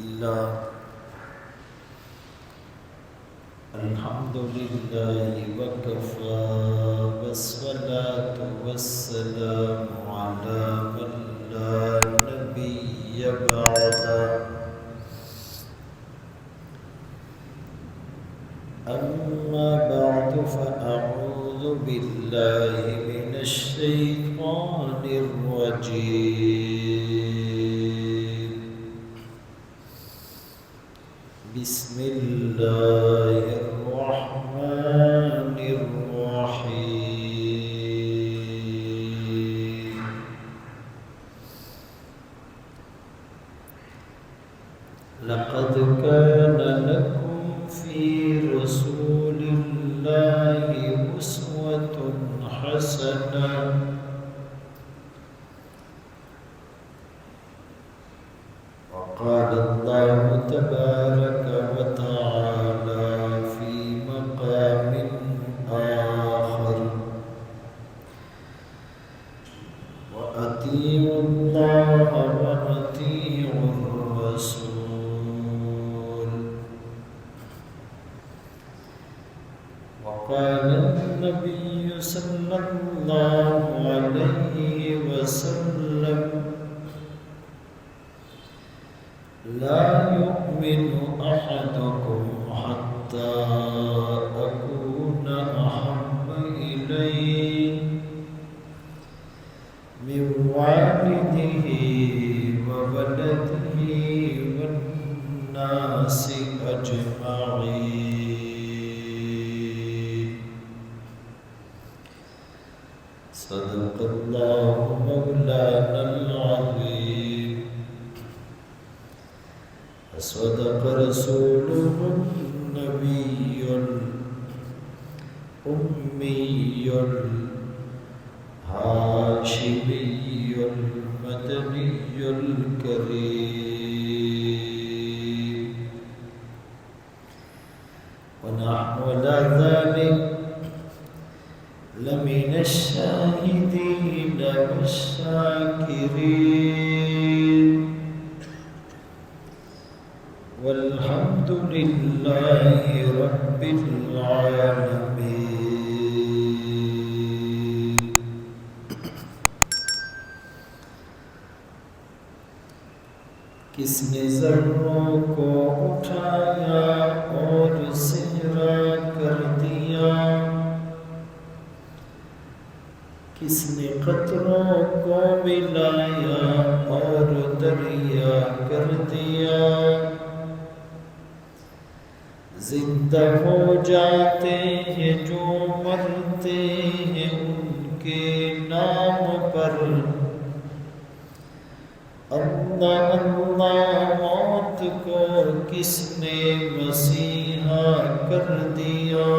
لله الحمد لله وكفى والصلاة والسلام على من لا نبي بعده أما بعد فأعوذ بالله من الشيطان الرجيم بسم الله الرحمن الرحيم لقد كان لكم في رسول الله أسوة حسنة وقال الله تبارك وتعالى في مقام آخر وأطيعوا الله وأطيعوا الرسول وقال النبي صلى الله عليه وسلم لا يؤمن أحدكم حتى أكون أحب إليه من والده وولده والناس أجمعين صدق الله مولانا العظيم وصدق رسوله النبي الأمي الهاشمي المدني الكريم ونحن على ذلك لمن الشاهدين والشاكرين والحمد لله رب العالمين. کس نے ذروں کو اٹھایا اور صحرا کر دیا، کس نے قطروں کو ملایا اور دریا کر دیا، زندہ ہو جاتے ہیں جو مرتے ہیں ان کے نام پر، اللہ اللہ موت کو کس نے مسیحا کر دیا،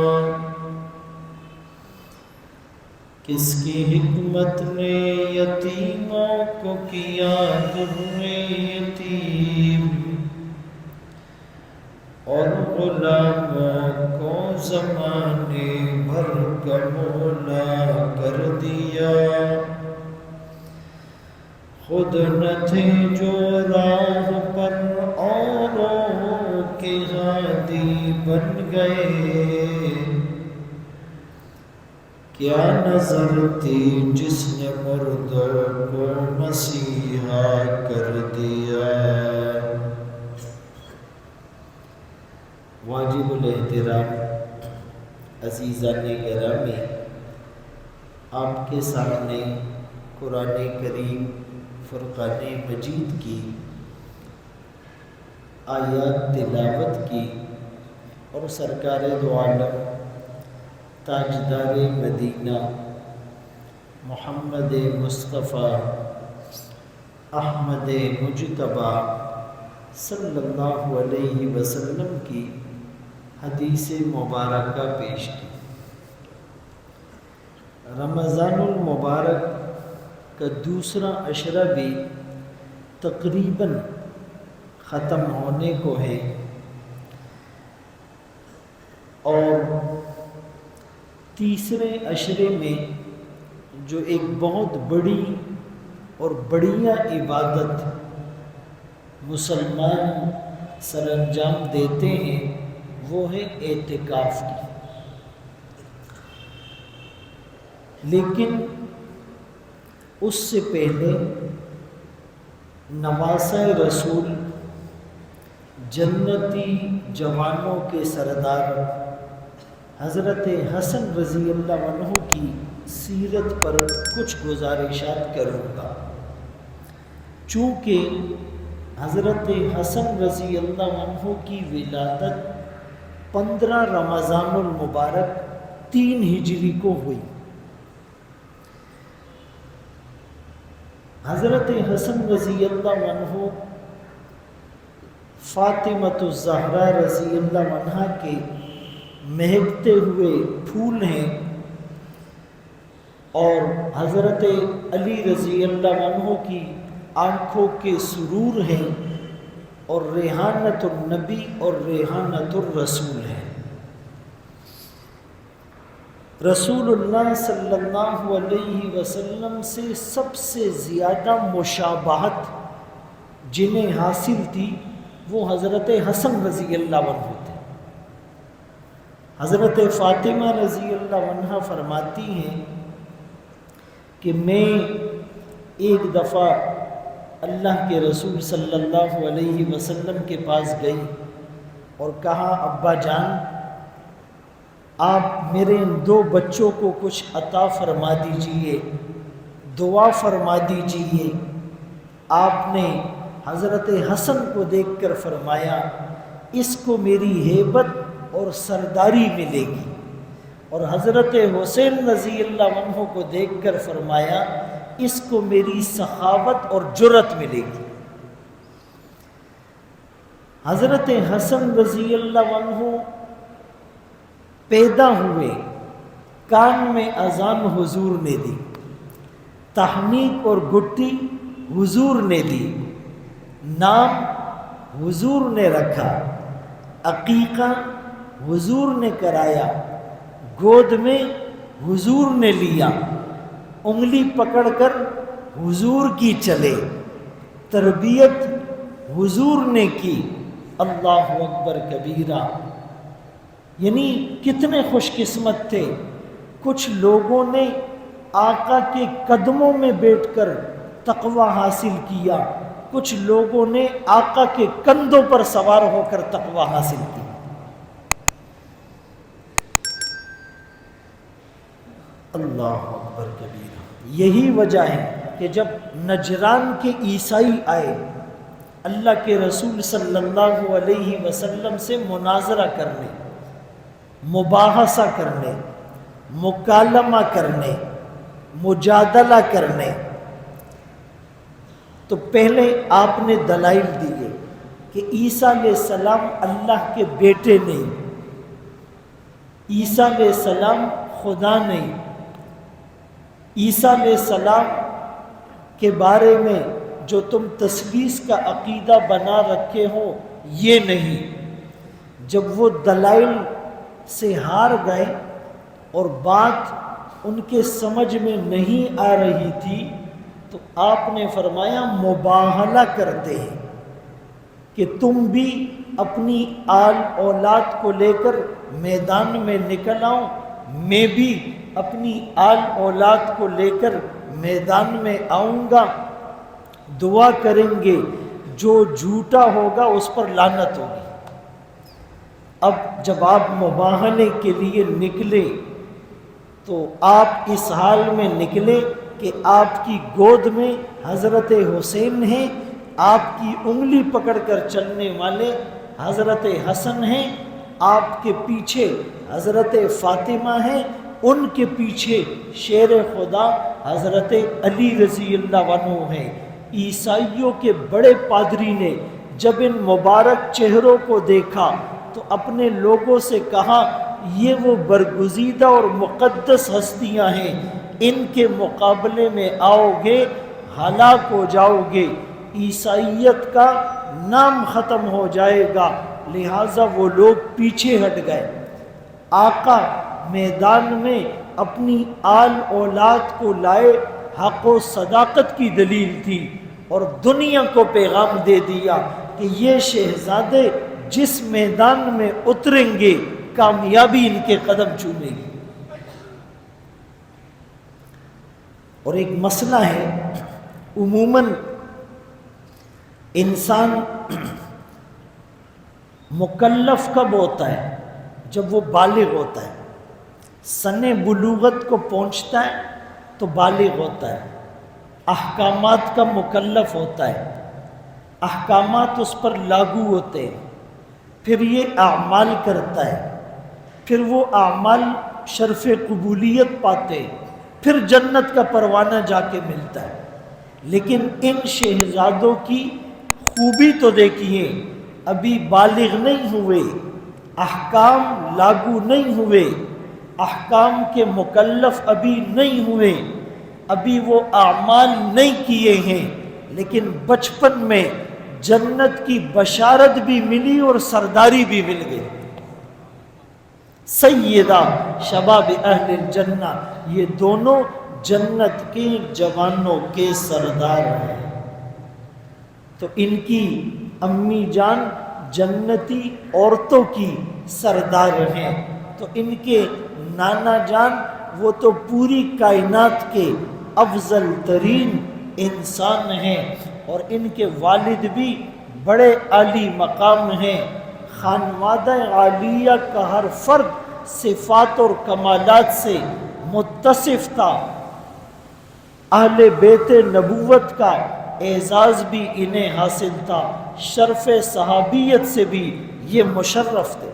کس کی حکمت نے یتیموں کو کیا در یتیم، اور غلاموں کو زمانے بھر کا مولا کر دیا، خود نہ تھے جو راہ پر اوروں کے ہادی بن گئے، کیا نظر تھی جس نے مردوں کو مسیحا کر دیا۔ واجب الاحترام عزیزان گرامی، آپ کے سامنے قرآن کریم فرقان مجید کی آیات تلاوت کی اور سرکار دو عالم تاجدار مدینہ محمد مصطفیٰ احمد مجتبیٰ صلی اللہ علیہ وسلم کی حدیث مبارکہ پیش کی۔ رمضان المبارک کا دوسرا عشرہ بھی تقریباً ختم ہونے کو ہے، اور تیسرے عشرے میں جو ایک بہت بڑی اور بڑھیا عبادت مسلمان سر انجام دیتے ہیں وہ ہے اعتکاف کی۔ لیکن اس سے پہلے نواسۂ رسول جنتی جوانوں کے سردار حضرت حسن رضی اللہ عنہ کی سیرت پر کچھ گزارشات کروں گا۔ چونکہ حضرت حسن رضی اللہ عنہ کی ولادت 15 رمضان المبارک 3 ہجری کو ہوئی۔ حضرت حسن رضی اللہ عنہ فاطمۃ الزہرا رضی اللہ عنہا کے مہکتے ہوئے پھول ہیں، اور حضرت علی رضی اللہ عنہ کی آنکھوں کے سرور ہیں، اور ریحانت النبی اور ریحانت الرسول ہیں۔ رسول اللہ صلی اللہ علیہ وسلم سے سب سے زیادہ مشابہت جنہیں حاصل تھی وہ حضرت حسن رضی اللہ عنہ تھے۔ حضرت فاطمہ رضی اللہ عنہ فرماتی ہیں کہ میں ایک دفعہ اللہ کے رسول صلی اللہ علیہ وسلم کے پاس گئی اور کہا، ابا جان آپ میرے ان 2 بچوں کو کچھ عطا فرما دیجئے، دعا فرما دیجئے۔ آپ نے حضرت حسن کو دیکھ کر فرمایا، اس کو میری ہیبت اور سرداری ملے گی، اور حضرت حسین رضی اللہ عنہ کو دیکھ کر فرمایا، اس کو میری سخاوت اور جرأت ملے گی۔ حضرت حسن رضی اللہ عنہ پیدا ہوئے، کان میں اذان حضور نے دی، تحنیک اور گٹی حضور نے دی، نام حضور نے رکھا، عقیقہ حضور نے کرایا، گود میں حضور نے لیا، انگلی پکڑ کر حضور کی چلے، تربیت حضور نے کی۔ اللہ اکبر کبیرہ۔ یعنی کتنے خوش قسمت تھے۔ کچھ لوگوں نے آقا کے قدموں میں بیٹھ کر تقوی حاصل کیا، کچھ لوگوں نے آقا کے کندھوں پر سوار ہو کر تقوی حاصل کی۔ اللہ اکبر کبیرہ۔ یہی وجہ ہے کہ جب نجران کے عیسائی آئے اللہ کے رسول صلی اللہ علیہ وسلم سے مناظرہ کرنے، مباحثہ کرنے، مکالمہ کرنے، مجادلہ کرنے، تو پہلے آپ نے دلائل دیے کہ عیسیٰ علیہ السلام اللہ کے بیٹے نہیں، عیسیٰ علیہ السلام خدا نہیں، عیسیٰ علیہ السلام کے بارے میں جو تم تثلیث کا عقیدہ بنا رکھے ہو یہ نہیں۔ جب وہ دلائل سے ہار گئے اور بات ان کے سمجھ میں نہیں آ رہی تھی تو آپ نے فرمایا مباہلہ کرتے ہیں کہ تم بھی اپنی آل اولاد کو لے کر میدان میں نکل آؤ، میں بھی اپنی آل اولاد کو لے کر میدان میں آؤں گا، دعا کریں گے، جو جھوٹا ہوگا اس پر لعنت ہوگی۔ اب جب آپ مباہلے کے لیے نکلے تو آپ اس حال میں نکلے کہ آپ کی گود میں حضرت حسین ہیں، آپ کی انگلی پکڑ کر چلنے والے حضرت حسن ہیں، آپ کے پیچھے حضرت فاطمہ ہیں، ان کے پیچھے شیر خدا حضرت علی رضی اللہ عنہ ہیں۔ عیسائیوں کے بڑے پادری نے جب ان مبارک چہروں کو دیکھا تو اپنے لوگوں سے کہا، یہ وہ برگزیدہ اور مقدس ہستیاں ہیں، ان کے مقابلے میں آؤ گے ہلاک ہو جاؤ گے، عیسائیت کا نام ختم ہو جائے گا۔ لہٰذا وہ لوگ پیچھے ہٹ گئے۔ آقا میدان میں اپنی آل اولاد کو لائے، حق و صداقت کی دلیل تھی، اور دنیا کو پیغام دے دیا کہ یہ شہزادے جس میدان میں اتریں گے کامیابی ان کے قدم چومے گی۔ اور ایک مسئلہ ہے، عموماً انسان مکلف کب ہوتا ہے؟ جب وہ بالغ ہوتا ہے، سن بلوغت کو پہنچتا ہے تو بالغ ہوتا ہے، احکامات کا مکلف ہوتا ہے، احکامات اس پر لاگو ہوتے ہیں، پھر یہ اعمال کرتا ہے، پھر وہ اعمال شرف قبولیت پاتے، پھر جنت کا پروانہ جا کے ملتا ہے۔ لیکن ان شہزادوں کی خوبی تو دیکھیے، ابھی بالغ نہیں ہوئے، احکام لاگو نہیں ہوئے، احکام کے مکلف ابھی نہیں ہوئے، ابھی وہ اعمال نہیں کیے ہیں، لیکن بچپن میں جنت کی بشارت بھی ملی اور سرداری بھی مل گئی۔ سیدہ شباب اہل الجنہ، یہ دونوں جنت کے جوانوں کے سردار ہیں۔ تو ان کی امی جان جنتی عورتوں کی سردار ہیں، تو ان کے نانا جان وہ تو پوری کائنات کے افضل ترین انسان ہیں، اور ان کے والد بھی بڑے عالی مقام ہیں۔ خانوادہ عالیہ کا ہر فرد صفات اور کمالات سے متصف تھا، اہل بیت نبوت کا اعزاز بھی انہیں حاصل تھا، شرف صحابیت سے بھی یہ مشرف تھے۔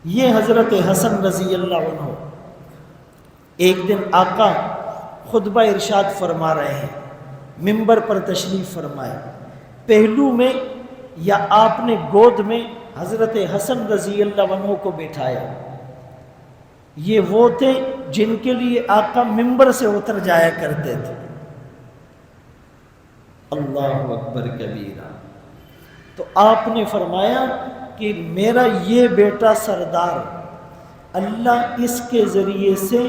یہ حضرت حسن رضی اللہ عنہ ایک دن آقا خطبہ ارشاد فرما رہے ہیں، منبر پر تشریف فرمائے، پہلو میں یا آپ نے گود میں حضرت حسن رضی اللہ عنہ کو بٹھایا۔ یہ وہ تھے جن کے لیے آقا منبر سے اتر جایا کرتے تھے۔ اللہ اکبر کبیرہ۔ تو آپ نے فرمایا کہ میرا یہ بیٹا سردار، اللہ اس کے ذریعے سے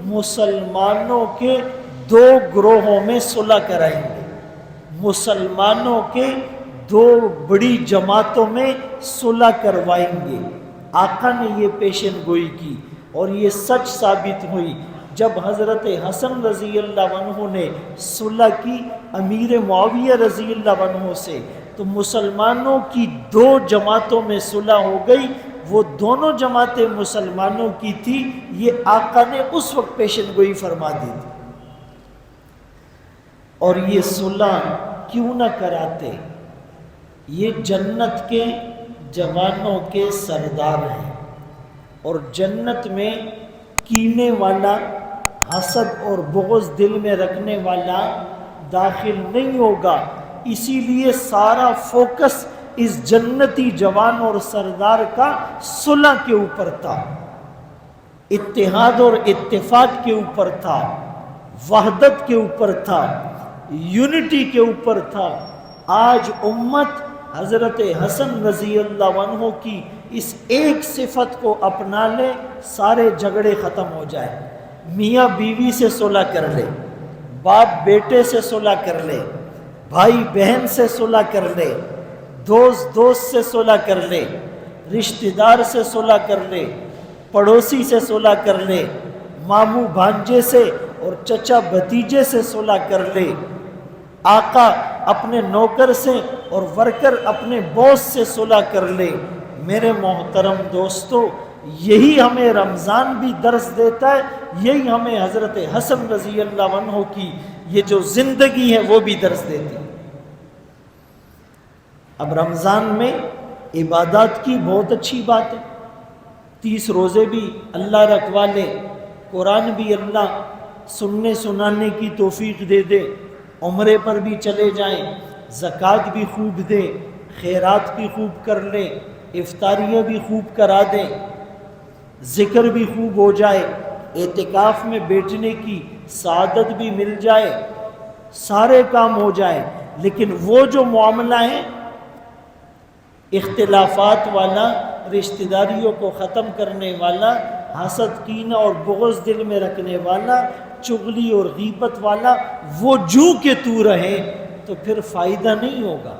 مسلمانوں کے دو گروہوں میں صلح کرائیں گے، مسلمانوں کے دو بڑی جماعتوں میں صلح کروائیں گے۔ آقا نے یہ پیشن گوئی کی اور یہ سچ ثابت ہوئی۔ جب حضرت حسن رضی اللہ عنہ نے صلح کی امیر معاویہ رضی اللہ عنہ سے، تو مسلمانوں کی دو جماعتوں میں صلح ہو گئی۔ وہ دونوں جماعتیں مسلمانوں کی تھی، یہ آقا نے اس وقت پیشن گوئی فرما دی تھی۔ اور یہ صلح کیوں نہ کراتے؟ یہ جنت کے جوانوں کے سردار ہیں، اور جنت میں کینے والا، حسد اور بغض دل میں رکھنے والا داخل نہیں ہوگا۔ اسی لیے سارا فوکس اس جنتی جوان اور سردار کا صلح کے اوپر تھا، اتحاد اور اتفاق کے اوپر تھا، وحدت کے اوپر تھا، یونٹی کے اوپر تھا۔ آج امت حضرت حسن رضی اللہ عنہ کی اس ایک صفت کو اپنا لے، سارے جھگڑے ختم ہو جائے۔ میاں بیوی سے صلح کر لے، باپ بیٹے سے صلح کر لے، بھائی بہن سے صلح کر لے، دوست سے صلح کر لے، رشتہ دار سے صلح کر لے، پڑوسی سے صلح کر لے، ماموں بھانجے سے اور چچا بھتیجے سے صلح کر لے، آقا اپنے نوکر سے اور ورکر اپنے باس سے صلح کر لے۔ میرے محترم دوستو، یہی ہمیں رمضان بھی درس دیتا ہے، یہی ہمیں حضرت حسن رضی اللہ عنہ کی یہ جو زندگی ہے وہ بھی درس دیتی ہے۔ اب رمضان میں عبادات کی بہت اچھی بات ہے، 30 روزے بھی اللہ رکھوا لے، قرآن بھی اللہ سننے سنانے کی توفیق دے دے، عمرے پر بھی چلے جائیں، زکوٰۃ بھی خوب دے، خیرات بھی خوب کر لیں، افطاریاں بھی خوب کرا دیں، ذکر بھی خوب ہو جائے، اعتکاف میں بیٹھنے کی سعادت بھی مل جائے، سارے کام ہو جائے، لیکن وہ جو معاملہ ہے اختلافات والا، رشتہ داریوں کو ختم کرنے والا، حسد کینہ اور بغض دل میں رکھنے والا، چغلی اور غیبت والا، وہ جو کہ تو رہے تو پھر فائدہ نہیں ہوگا۔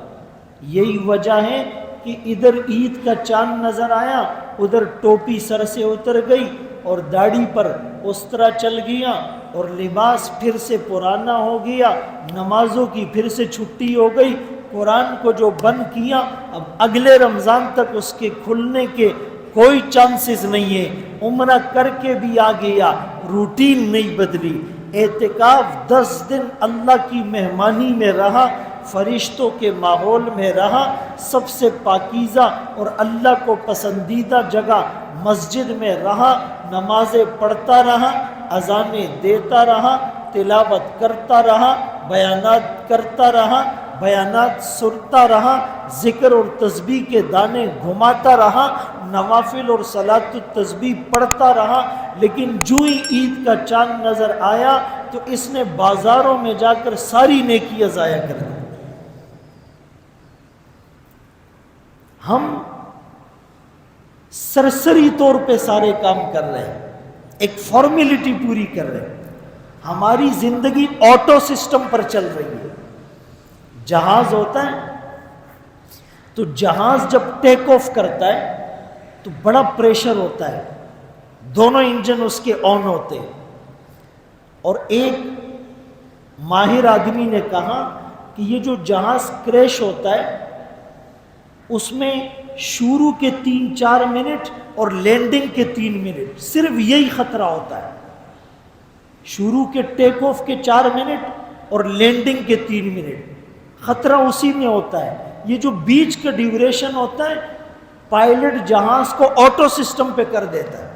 یہی وجہ ہے کہ ادھر عید کا چاند نظر آیا، ادھر ٹوپی سر سے اتر گئی اور داڑھی پر اس طرح چل گیا، اور لباس پھر سے پرانا ہو گیا، نمازوں کی پھر سے چھٹی ہو گئی، قرآن کو جو بند کیا اب اگلے رمضان تک اس کے کھلنے کے کوئی چانسز نہیں ہے۔ عمرہ کر کے بھی آ گیا، روٹین نہیں بدلی۔ اعتکاف 10 دن اللہ کی مہمانی میں رہا، فرشتوں کے ماحول میں رہا، سب سے پاکیزہ اور اللہ کو پسندیدہ جگہ مسجد میں رہا، نمازیں پڑھتا رہا، اذانیں دیتا رہا، تلاوت کرتا رہا، بیانات کرتا رہا، بیانات سنتا رہا، ذکر اور تسبیح کے دانے گھماتا رہا، نوافل اور صلاۃ التسبیح پڑھتا رہا، لیکن جو ہی عید کا چاند نظر آیا تو اس نے بازاروں میں جا کر ساری نیکیاں ضائع کر دی۔ ہم سرسری طور پہ سارے کام کر رہے ہیں، ایک فارمیلٹی پوری کر رہے ہیں، ہماری زندگی آٹو سسٹم پر چل رہی ہے۔ جہاز ہوتا ہے تو جہاز جب ٹیک آف کرتا ہے تو بڑا پریشر ہوتا ہے، دونوں انجن اس کے آن ہوتے ہیں، اور ایک ماہر آدمی نے کہا کہ یہ جو جہاز کریش ہوتا ہے اس میں شروع کے 3-4 منٹ اور لینڈنگ کے 3 منٹ صرف یہی خطرہ ہوتا ہے، شروع کے ٹیک آف کے 4 منٹ اور لینڈنگ کے 3 منٹ خطرہ اسی میں ہوتا ہے۔ یہ جو بیچ کا ڈیوریشن ہوتا ہے پائلٹ جہاز کو آٹو سسٹم پہ کر دیتا ہے۔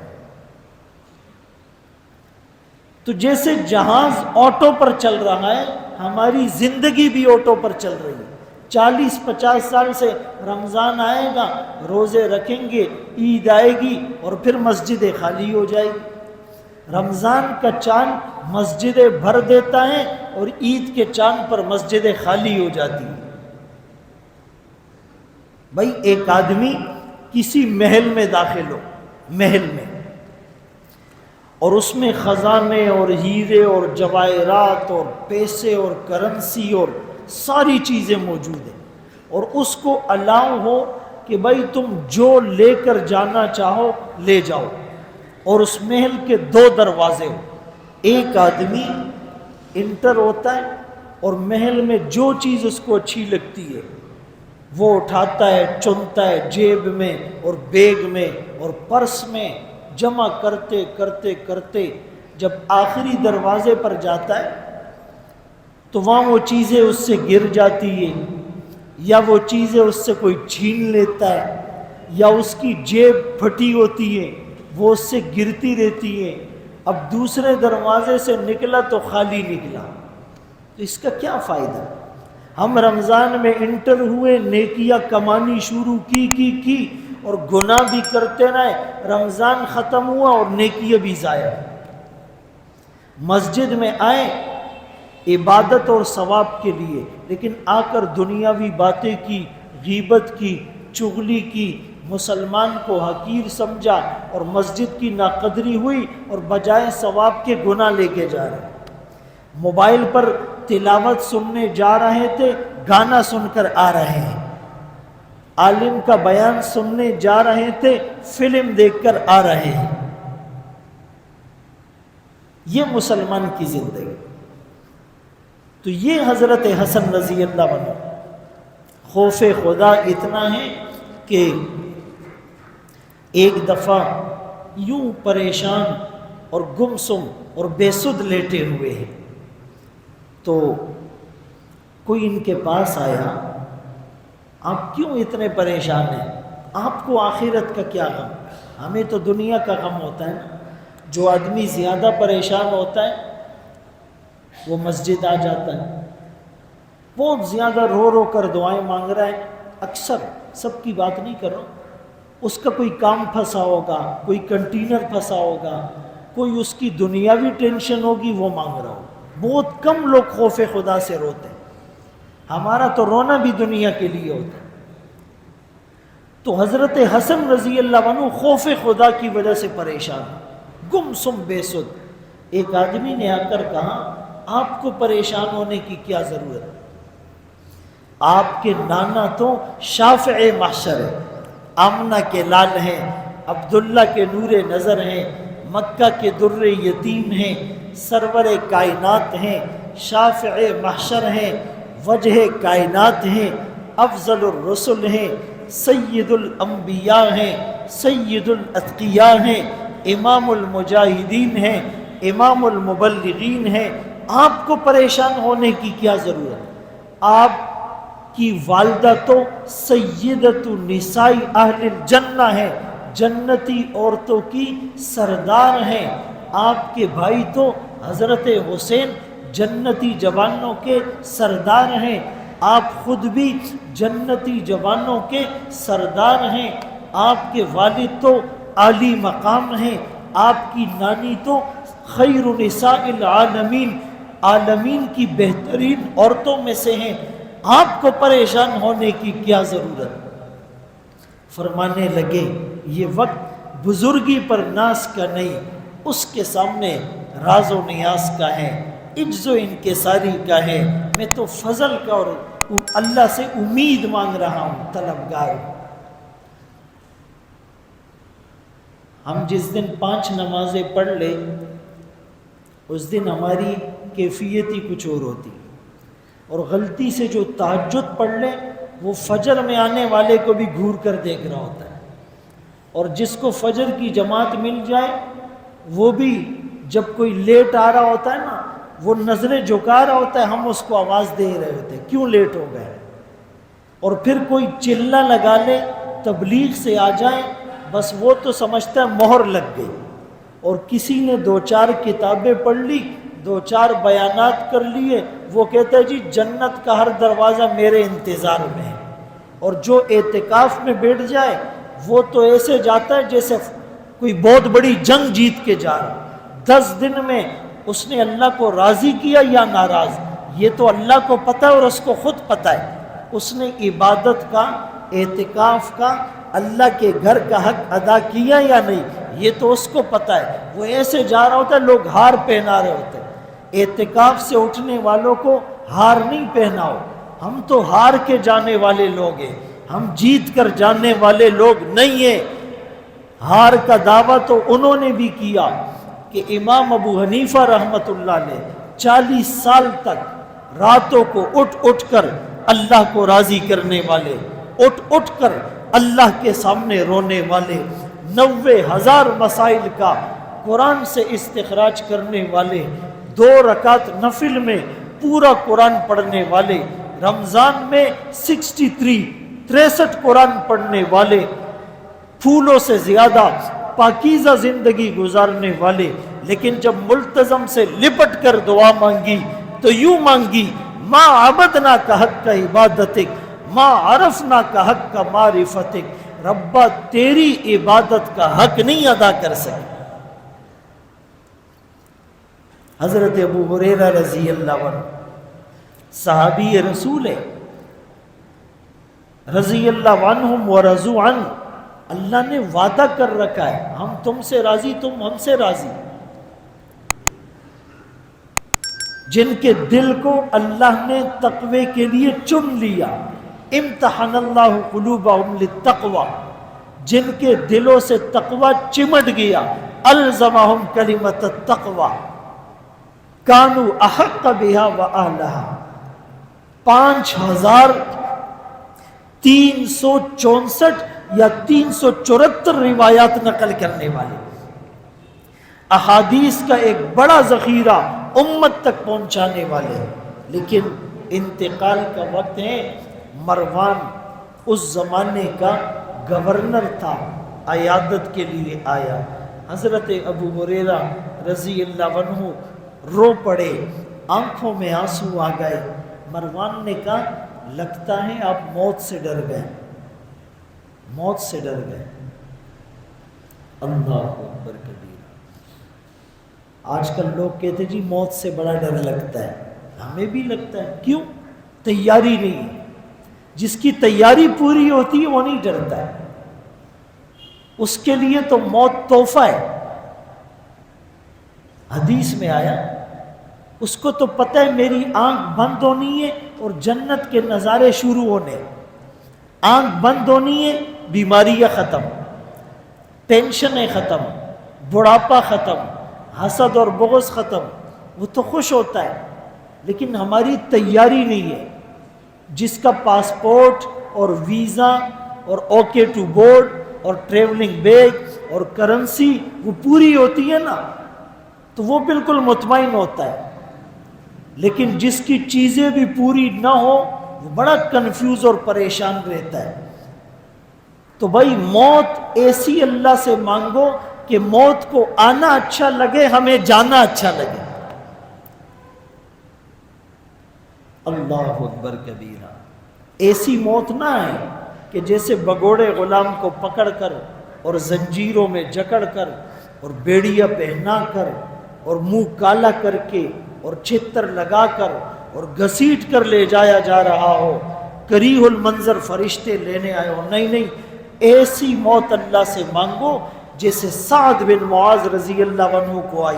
تو جیسے جہاز آٹو پر چل رہا ہے ہماری زندگی بھی آٹو پر چل رہی ہے۔ 40-50 سال سے رمضان آئے گا، روزے رکھیں گے، عید آئے گی اور پھر مسجدیں خالی ہو جائے گی۔ رمضان کا چاند مسجدیں بھر دیتا ہے اور عید کے چاند پر مسجدیں خالی ہو جاتی ہیں۔ بھائی ایک آدمی کسی محل میں داخل ہو، محل میں، اور اس میں خزانے اور ہیرے اور جواہرات اور پیسے اور کرنسی اور ساری چیزیں موجود ہیں، اور اس کو الاؤ ہو کہ بھائی تم جو لے کر جانا چاہو لے جاؤ، اور اس محل کے 2 دروازے ہو، ایک آدمی انٹر ہوتا ہے اور محل میں جو چیز اس کو اچھی لگتی ہے وہ اٹھاتا ہے، چنتا ہے، جیب میں اور بیگ میں اور پرس میں جمع کرتے کرتے کرتے جب آخری دروازے پر جاتا ہے تو وہاں وہ چیزیں اس سے گر جاتی ہیں، یا وہ چیزیں اس سے کوئی چھین لیتا ہے، یا اس کی جیب پھٹی ہوتی ہے وہ اس سے گرتی رہتی ہے۔ اب دوسرے دروازے سے نکلا تو خالی نکلا، تو اس کا کیا فائدہ؟ ہم رمضان میں انٹر ہوئے، نیکیاں کمانی شروع کی اور گناہ بھی کرتے رہے، رمضان ختم ہوا اور نیکیاں بھی ضائع۔ مسجد میں آئے عبادت اور ثواب کے لیے، لیکن آ کر دنیاوی باتیں کی، غیبت کی، چغلی کی، مسلمان کو حقیر سمجھا اور مسجد کی ناقدری ہوئی، اور بجائے ثواب کے گناہ لے کے جا رہے۔ موبائل پر تلاوت سننے جا رہے تھے، گانا سن کر آ رہے ہیں، عالم کا بیان سننے جا رہے تھے، فلم دیکھ کر آ رہے ہیں۔ یہ مسلمان کی زندگی۔ تو یہ حضرت حسن رضی اللہ عنہ، خوف خدا اتنا ہے کہ ایک دفعہ یوں پریشان اور گمسم اور بے سدھ لیٹے ہوئے ہیں، تو کوئی ان کے پاس آیا، آپ کیوں اتنے پریشان ہیں؟ آپ کو آخرت کا کیا غم؟ ہمیں تو دنیا کا غم ہوتا ہے نا۔ جو آدمی زیادہ پریشان ہوتا ہے وہ مسجد آ جاتا ہے، بہت زیادہ رو رو کر دعائیں مانگ رہا ہے، اکثر سب کی بات نہیں کر رہا ہوں، اس کا کوئی کام پھنسا ہوگا، کوئی کنٹینر پھنسا ہوگا، کوئی اس کی دنیاوی ٹینشن ہوگی، وہ مانگ رہا ہو۔ بہت کم لوگ خوف خدا سے روتے ہیں، ہمارا تو رونا بھی دنیا کے لیے ہوتا ہے۔ تو حضرت حسن رضی اللہ عنہ خوف خدا کی وجہ سے پریشان، گم سم بے سدھ۔ ایک آدمی نے آ کر کہا آپ کو پریشان ہونے کی کیا ضرورت؟ آپ کے نانا تو شافع محشر ہے، آمنہ کے لال ہیں، عبداللہ کے نور نظر ہیں، مکہ کے در یتیم ہیں، سرور کائنات ہیں، شافع محشر ہیں، وجہ کائنات ہیں، افضل الرسل ہیں، سید الانبیاء ہیں، سید الاتقیاء ہیں، امام المجاہدین ہیں، امام المبلغین ہیں۔ آپ کو پریشان ہونے کی کیا ضرورت؟ آپ کی والدہ تو سیدۃ النساء اہل الجنہ ہیں، جنتی عورتوں کی سردار ہیں۔ آپ کے بھائی تو حضرت حسین جنتی جوانوں کے سردار ہیں، آپ خود بھی جنتی جوانوں کے سردار ہیں۔ آپ کے والد تو عالی مقام ہیں، آپ کی نانی تو خیر نساء العالمین، عالمین کی بہترین عورتوں میں سے ہیں۔ آپ کو پریشان ہونے کی کیا ضرورت؟ فرمانے لگے یہ وقت بزرگی پر ناز کا نہیں، اس کے سامنے راز و نیاز کا ہے، عجز و انکساری کا ہے۔ میں تو فضل کا اور اللہ سے امید مانگ رہا ہوں، طلبگار ہوں۔ ہم جس دن 5 نمازیں پڑھ لیں اس دن ہماری کیفیت ہی کچھ اور ہوتی، اور غلطی سے جو تہجد پڑھ لیں وہ فجر میں آنے والے کو بھی گھور کر دیکھ رہا ہوتا ہے، اور جس کو فجر کی جماعت مل جائے وہ بھی جب کوئی لیٹ آ رہا ہوتا ہے نا، وہ نظریں جھکا رہا ہوتا ہے، ہم اس کو آواز دے رہے ہوتے ہیں کیوں لیٹ ہو گئے، اور پھر کوئی چلہ لگا لے تبلیغ سے آ جائے، بس وہ تو سمجھتا ہے مہر لگ گئی، اور کسی نے 2-4 کتابیں پڑھ لی، 2-4 بیانات کر لیے، وہ کہتا ہے جی جنت کا ہر دروازہ میرے انتظار میں ہے، اور جو اعتکاف میں بیٹھ جائے وہ تو ایسے جاتا ہے جیسے کوئی بہت بڑی جنگ جیت کے جا رہا۔ 10 دن میں اس نے اللہ کو راضی کیا یا ناراض، یہ تو اللہ کو پتہ ہے اور اس کو خود پتہ ہے۔ اس نے عبادت کا، اعتکاف کا، اللہ کے گھر کا حق ادا کیا یا نہیں، یہ تو اس کو پتہ ہے۔ وہ ایسے جا رہا ہوتا ہے، لوگ ہار پہنا رہے ہوتے ہیں۔ اعتکاف سے اٹھنے والوں کو ہار نہیں پہناؤ، ہم تو ہار کے جانے والے لوگ ہیں، ہم جیت کر جانے والے لوگ نہیں ہیں۔ ہار کا دعویٰ تو انہوں نے بھی کیا کہ امام ابو حنیفہ رحمۃ اللہ علیہ 40 سال تک راتوں کو اٹھ کر اللہ کو راضی کرنے والے، اٹھ کر اللہ کے سامنے رونے والے، 90,000 مسائل کا قرآن سے استخراج کرنے والے، 2 رکعت نفل میں پورا قرآن پڑھنے والے، رمضان میں 63 قرآن پڑھنے والے، پھولوں سے زیادہ پاکیزہ زندگی گزارنے والے، لیکن جب ملتزم سے لپٹ کر دعا مانگی تو یوں مانگی، ما عبدنا کا حق کا عبادتک، ما عرفنا کا حق کا معرفتک، ربا تیری عبادت کا حق نہیں ادا کر سکے۔ حضرت ابو ہریرہ رضی اللہ عنہ صحابی رسول ہے، رضی اللہ عنہم ورضوا عنہ، اللہ نے وعدہ کر رکھا ہے ہم تم سے راضی، تم ہم سے راضی۔ جن کے دل کو اللہ نے تقوی کے لیے چن لیا، امتحن اللہ قلوبہم للتقوی، جن کے دلوں سے تقوی چمٹ گیا، الزمہم کلمۃ التقوی، کانوا احق بہا واہلہا۔ 5364 یا 374 روایات نقل کرنے والے، احادیث کا ایک بڑا ذخیرہ امت تک پہنچانے والے، لیکن انتقال کا وقت ہے۔ مروان اس زمانے کا گورنر تھا، عیادت کے لیے آیا، حضرت ابو ہریرہ رضی اللہ عنہ رو پڑے، آنکھوں میں آنسو آ گئے۔ مروان نے کہا لگتا ہے آپ موت سے ڈر گئے، موت سے ڈر گئے۔ اللہ اکبر کبیرہ۔ آج کل لوگ کہتے جی موت سے بڑا ڈر لگتا ہے، ہمیں بھی لگتا ہے، کیوں؟ تیاری نہیں ہے۔ جس کی تیاری پوری ہوتی ہے وہ نہیں ڈرتا ہے، اس کے لیے تو موت تحفہ ہے۔ حدیث میں آیا اس کو تو پتہ ہے میری آنکھ بند ہونی ہے اور جنت کے نظارے شروع ہونے. آنکھ بند ہونی ہے، بیماریاں ختم، ٹینشنیں ختم، بڑھاپا ختم، حسد اور بغض ختم. وہ تو خوش ہوتا ہے، لیکن ہماری تیاری نہیں ہے. جس کا پاسپورٹ اور ویزا اور اوکے ٹو بورڈ اور ٹریولنگ بیگ اور کرنسی وہ پوری ہوتی ہے نا، تو وہ بالکل مطمئن ہوتا ہے. لیکن جس کی چیزیں بھی پوری نہ ہو وہ بڑا کنفیوز اور پریشان رہتا ہے. تو بھائی موت ایسی اللہ سے مانگو کہ موت کو آنا اچھا لگے، ہمیں جانا اچھا لگے. اللہ اکبر کبیرہ. ایسی موت نہ آئے کہ جیسے بگوڑے غلام کو پکڑ کر اور زنجیروں میں جکڑ کر اور بیڑیا پہنا کر اور منہ کالا کر کے اور چھتر لگا کر اور گھسیٹ کر لے جایا جا رہا ہو، کریہ المنظر فرشتے لینے آئے ہو. نہیں نہیں، ایسی موت اللہ سے مانگو جیسے سعد بن معاذ رضی اللہ عنہ کو آئی.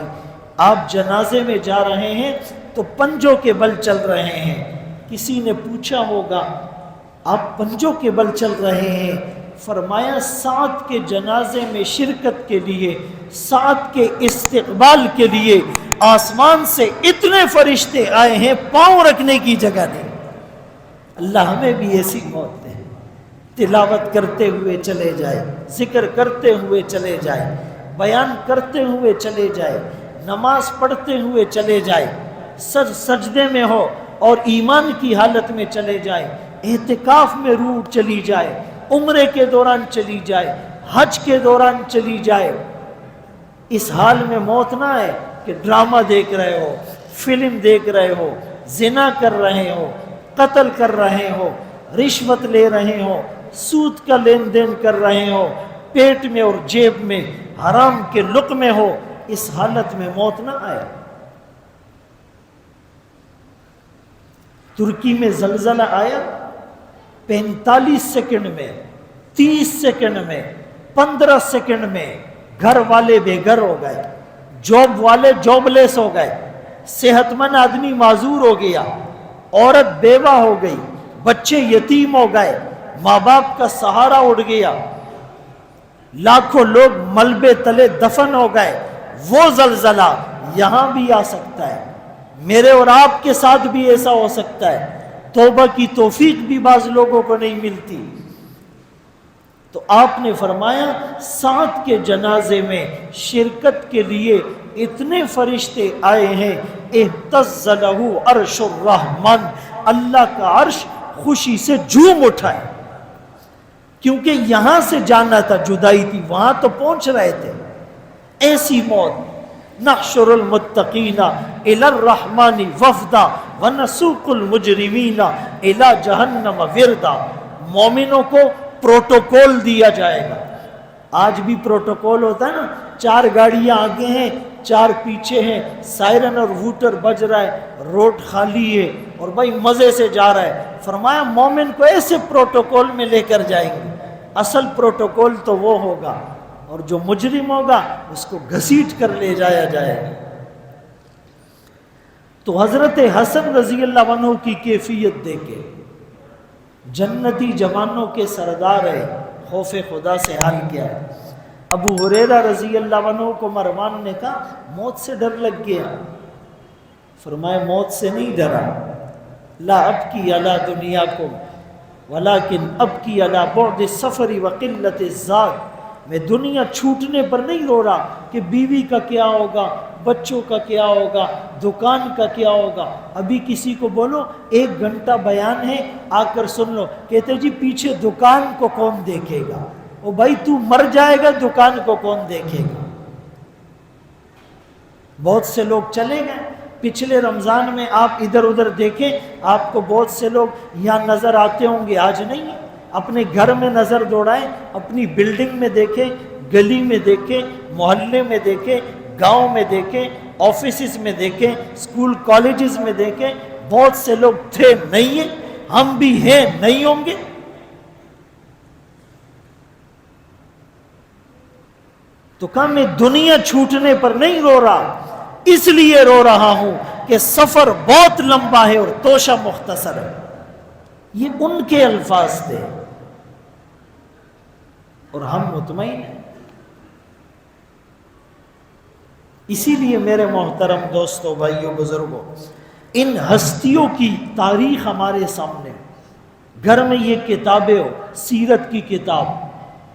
آپ جنازے میں جا رہے ہیں تو پنجوں کے بل چل رہے ہیں. کسی نے پوچھا ہوگا آپ پنجوں کے بل چل رہے ہیں؟ فرمایا سعد کے جنازے میں شرکت کے لیے، سعد کے استقبال کے لیے آسمان سے اتنے فرشتے آئے ہیں، پاؤں رکھنے کی جگہ نہیں. اللہ ہمیں بھی ایسی موت دے. تلاوت کرتے ہوئے چلے جائے، ذکر کرتے ہوئے چلے جائے، بیان کرتے ہوئے چلے جائے، نماز پڑھتے ہوئے چلے جائے، سجدے میں ہو اور ایمان کی حالت میں چلے جائے، اعتکاف میں روح چلی جائے، عمرے کے دوران چلی جائے، حج کے دوران چلی جائے. اس حال میں موت نہ آئے کہ ڈرامہ دیکھ رہے ہو، فلم دیکھ رہے ہو، زنا کر رہے ہو، قتل کر رہے ہو، رشوت لے رہے ہو، سود کا لین دین کر رہے ہو، پیٹ میں اور جیب میں حرام کے لقمے ہو. اس حالت میں موت نہ آئے. ترکی میں زلزلہ آیا، 45 سیکنڈ میں، 30 سیکنڈ میں، 15 سیکنڈ میں گھر والے بے گھر ہو گئے، جاب والے جاب لیس ہو گئے، صحت مند آدمی معذور ہو گیا، عورت بیوہ ہو گئی، بچے یتیم ہو گئے، ماں باپ کا سہارا اڑ گیا، لاکھوں لوگ ملبے تلے دفن ہو گئے. وہ زلزلہ یہاں بھی آ سکتا ہے، میرے اور آپ کے ساتھ بھی ایسا ہو سکتا ہے. توبہ کی توفیق بھی بعض لوگوں کو نہیں ملتی. تو آپ نے فرمایا سعد کے جنازے میں شرکت کے لیے اتنے فرشتے آئے ہیں، اہتز لہ عرش الرحمن، اللہ کا عرش خوشی سے جھوم اٹھا ہے. کیونکہ یہاں سے جانا تھا، جدائی تھی، وہاں تو پہنچ رہے تھے. ایسی موت. نحشر المتقین الی الرحمن وفدا ونسوق المجرمین الی جہنم وردا. مومنوں کو پروٹوکول دیا جائے گا. آج بھی پروٹوکول ہوتا ہے نا، 4 گاڑیاں آگے ہیں، 4 پیچھے ہیں، سائرن اور ووٹر بج رہا ہے، روڈ خالی ہے اور بھائی مزے سے جا رہا ہے. فرمایا مومن کو ایسے پروٹوکول میں لے کر جائیں گے. اصل پروٹوکول تو وہ ہوگا، اور جو مجرم ہوگا اس کو گھسیٹ کر لے جایا جائے گا. تو حضرت حسن رضی اللہ عنہ کی کیفیت دیکھے، جنتی جوانوں کے سردار ہے، خوف خدا سے حال کیا ہے. ابو ہریرہ رضی اللہ عنہ کو مروان نے کہا موت سے ڈر لگ گیا. فرمایا موت سے نہیں ڈرا، لا ابکی علی دنیاکم ولیکن ابکی علی بعد السفر وقلت الزاد. میں دنیا چھوٹنے پر نہیں رو رہا کہ بیوی کا کیا ہوگا، بچوں کا کیا ہوگا، دکان کا کیا ہوگا. ابھی کسی کو بولو 1 گھنٹہ بیان ہے آ کر سن لو، کہتے جی پیچھے دکان کو کون دیکھے گا. او بھائی تو مر جائے گا، دکان کو کون دیکھے گا. بہت سے لوگ چلے گئے. پچھلے رمضان میں آپ ادھر ادھر دیکھیں، آپ کو بہت سے لوگ یہاں نظر آتے ہوں گے، آج نہیں. اپنے گھر میں نظر دوڑائیں، اپنی بلڈنگ میں دیکھیں، گلی میں دیکھیں، محلے میں دیکھیں، گاؤں میں دیکھیں، آفیسز میں دیکھیں، اسکول کالجز میں دیکھیں. بہت سے لوگ تھے، نہیں ہیں. ہم بھی ہیں، نہیں ہوں گے. تو کہا میں دنیا چھوٹنے پر نہیں رو رہا، اس لیے رو رہا ہوں کہ سفر بہت لمبا ہے اور توشہ مختصر ہے. یہ ان کے الفاظ تھے اور ہم مطمئن ہیں. اسی لیے میرے محترم دوستوں، بھائیوں، بزرگوں، ان ہستیوں کی تاریخ ہمارے سامنے، گھر میں یہ کتابیں ہو، سیرت کی کتاب،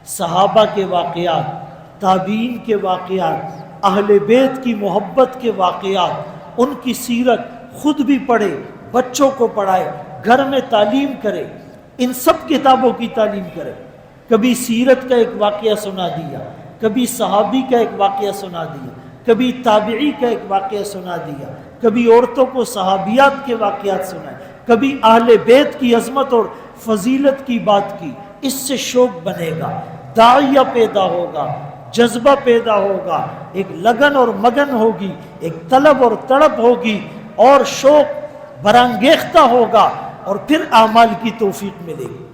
صحابہ کے واقعات، تابعین کے واقعات، اہل بیت کی محبت کے واقعات، ان کی سیرت خود بھی پڑھے، بچوں کو پڑھائے، گھر میں تعلیم کرے، ان سب کتابوں کی تعلیم کرے. کبھی سیرت کا ایک واقعہ سنا دیا، کبھی صحابی کا ایک واقعہ سنا دیا، کبھی تابعی کا ایک واقعہ سنا دیا، کبھی عورتوں کو صحابیات کے واقعات سنائے، کبھی اہل بیت کی عظمت اور فضیلت کی بات کی. اس سے شوق بنے گا، داعیہ پیدا ہوگا، جذبہ پیدا ہوگا، ایک لگن اور مگن ہوگی، ایک طلب اور تڑپ ہوگی، اور شوق برانگیختہ ہوگا، اور پھر اعمال کی توفیق ملے گی.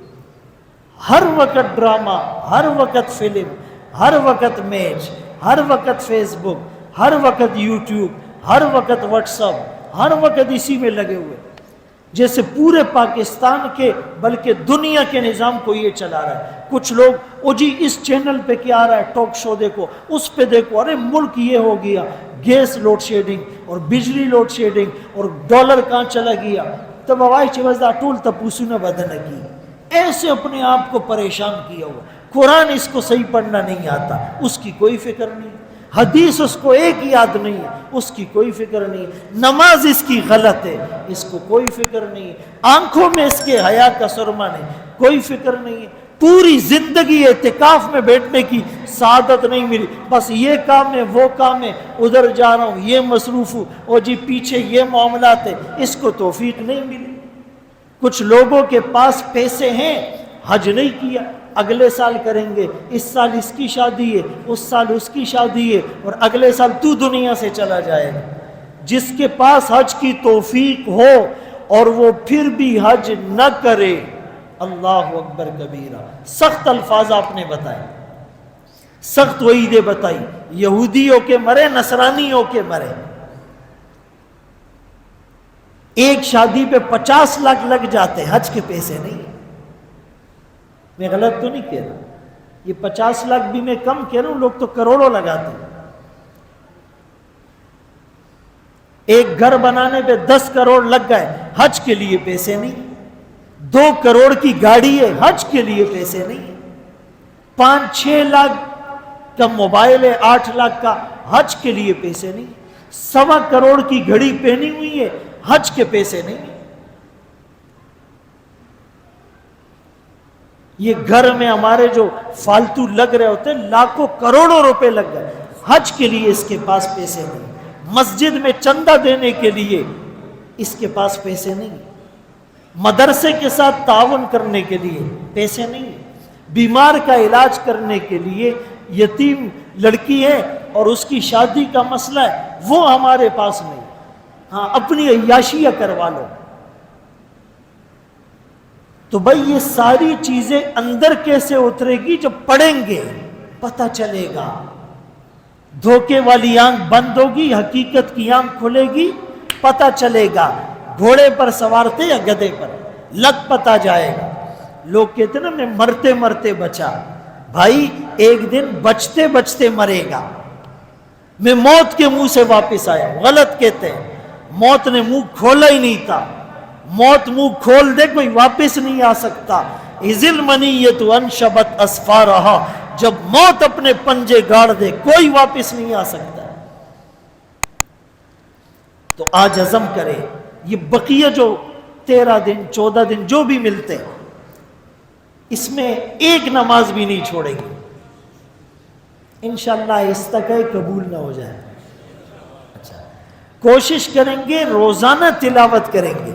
ہر وقت ڈرامہ، ہر وقت فلم، ہر وقت میچ، ہر وقت فیس بک، ہر وقت یوٹیوب، ہر وقت واٹس ایپ، ہر وقت اسی میں لگے ہوئے، جیسے پورے پاکستان کے بلکہ دنیا کے نظام کو یہ چلا رہا ہے. کچھ لوگ او جی اس چینل پہ کیا آ رہا ہے، ٹاک شو دیکھو، اس پہ دیکھو، ارے ملک یہ ہو گیا، گیس لوڈ شیڈنگ اور بجلی لوڈ شیڈنگ اور ڈالر کہاں چلا گیا، تب ہوائی چوزدہ ٹول تپوسو نہ بدن کی. ایسے اپنے آپ کو پریشان کیا ہوا. قرآن اس کو صحیح پڑھنا نہیں آتا، اس کی کوئی فکر نہیں. حدیث اس کو ایک یاد نہیں ہے، اس کی کوئی فکر نہیں. نماز اس کی غلط ہے، اس کو کوئی فکر نہیں. آنکھوں میں اس کے حیا کا سرما نہیں، کوئی فکر نہیں ہے. پوری زندگی اعتکاف میں بیٹھنے کی سعادت نہیں ملی، بس یہ کام ہے، وہ کام ہے، ادھر جا رہا ہوں، یہ مصروف ہوں، اور جی پیچھے یہ معاملات ہیں، اس کو توفیق نہیں ملی. کچھ لوگوں کے پاس پیسے ہیں، حج نہیں کیا، اگلے سال کریں گے، اس سال اس کی شادی ہے، اس سال اس کی شادی ہے، اور اگلے سال تو دنیا سے چلا جائے گا. جس کے پاس حج کی توفیق ہو اور وہ پھر بھی حج نہ کرے، اللہ اکبر کبیرہ. سخت الفاظ آپ نے بتائے، سخت وعیدیں بتائی. یہودیوں کے مرے، نصرانیوں کے مرے. ایک شادی پہ 50 لاکھ لگ جاتے، حج کے پیسے نہیں. میں غلط تو نہیں کہہ رہا، یہ 50 لاکھ بھی میں کم کہہ رہا ہوں، لوگ تو کروڑوں لگاتے ہیں. ایک گھر بنانے پہ 10 کروڑ لگ گئے، حج کے لیے پیسے نہیں. 2 کروڑ کی گاڑی ہے، حج کے لیے پیسے نہیں. 5-6 لاکھ کا موبائل ہے، 8 لاکھ کا، حج کے لیے پیسے نہیں. 1.25 کروڑ کی گھڑی پہنی ہوئی ہے، حج کے پیسے نہیں. یہ گھر میں ہمارے جو فالتو لگ رہے ہوتے ہیں، لاکھوں کروڑوں روپے لگ گئے، حج کے لیے اس کے پاس پیسے نہیں. مسجد میں چندہ دینے کے لیے اس کے پاس پیسے نہیں. مدرسے کے ساتھ تعاون کرنے کے لیے پیسے نہیں. بیمار کا علاج کرنے کے لیے، یتیم لڑکی ہے اور اس کی شادی کا مسئلہ ہے، وہ ہمارے پاس نہیں. ہاں اپنی عیاشیاں کروا لو. تو بھائی یہ ساری چیزیں اندر کیسے اترے گی؟ جب پڑھیں گے پتہ چلے گا. دھوکے والی آنکھ بند ہوگی، حقیقت کی آنکھ کھلے گی، پتہ چلے گا. گھوڑے پر سوار تھے یا گدھے پر، لگ پتہ جائے گا. لوگ کہتے ہیں نا میں مرتے مرتے بچا. بھائی ایک دن بچتے بچتے مرے گا. میں موت کے منہ سے واپس آیا، غلط کہتے ہیں. موت نے منہ کھولا ہی نہیں تھا. موت منہ کھول دے کوئی واپس نہیں آ سکتا. اذل منیت انشبت اسفارہا، جب موت اپنے پنجے گاڑ دے کوئی واپس نہیں آ سکتا. تو آج عزم کرے، یہ بقیہ جو 13 دن 14 دن جو بھی ملتے ہیں، اس میں ایک نماز بھی نہیں چھوڑیں گے. انشاءاللہ اس تک قبول نہ ہو جائے. اچھا کوشش کریں گے، روزانہ تلاوت کریں گے،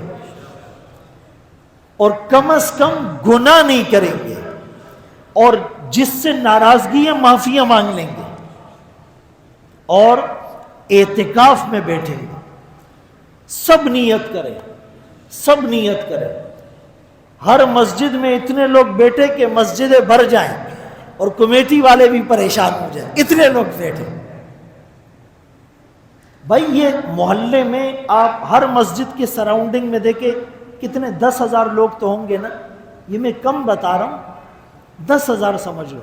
اور کم از کم گناہ نہیں کریں گے، اور جس سے ناراضگی ہے معافیاں مانگ لیں گے، اور اعتکاف میں بیٹھیں گے. سب نیت کریں، سب نیت کریں. ہر مسجد میں اتنے لوگ بیٹھے کہ مسجدیں بھر جائیں اور کمیٹی والے بھی پریشان ہو جائیں، اتنے لوگ بیٹھے. بھائی یہ محلے میں آپ ہر مسجد کے سراؤنڈنگ میں دیکھیں کتنے 10,000 لوگ تو ہوں گے نا، یہ میں کم بتا رہا ہوں، 10,000 سمجھ لو،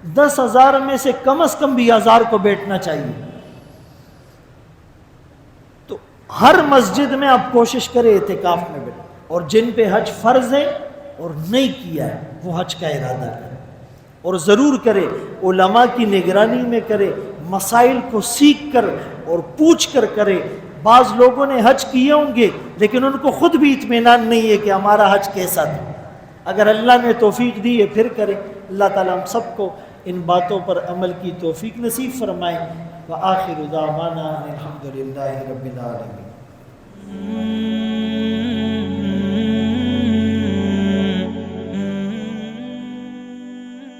10,000 میں سے کم از کم بھی 1,000 کو بیٹھنا چاہیے۔ تو ہر مسجد میں آپ کوشش کریں اعتکاف میں بیٹھیں، اور جن پہ حج فرض ہے اور نہیں کیا ہے وہ حج کا ارادہ کریں، اور ضرور کرے، علماء کی نگرانی میں کرے، مسائل کو سیکھ کر اور پوچھ کر کرے۔ بعض لوگوں نے حج کیے ہوں گے لیکن ان کو خود بھی اطمینان نہیں ہے کہ ہمارا حج کیسا تھا۔ اگر اللہ نے توفیق دی ہے پھر کرے۔ اللہ تعالیٰ ہم سب کو ان باتوں پر عمل کی توفیق نصیب فرمائے۔ وآخر دعوانا الحمد للہ رب العالمین۔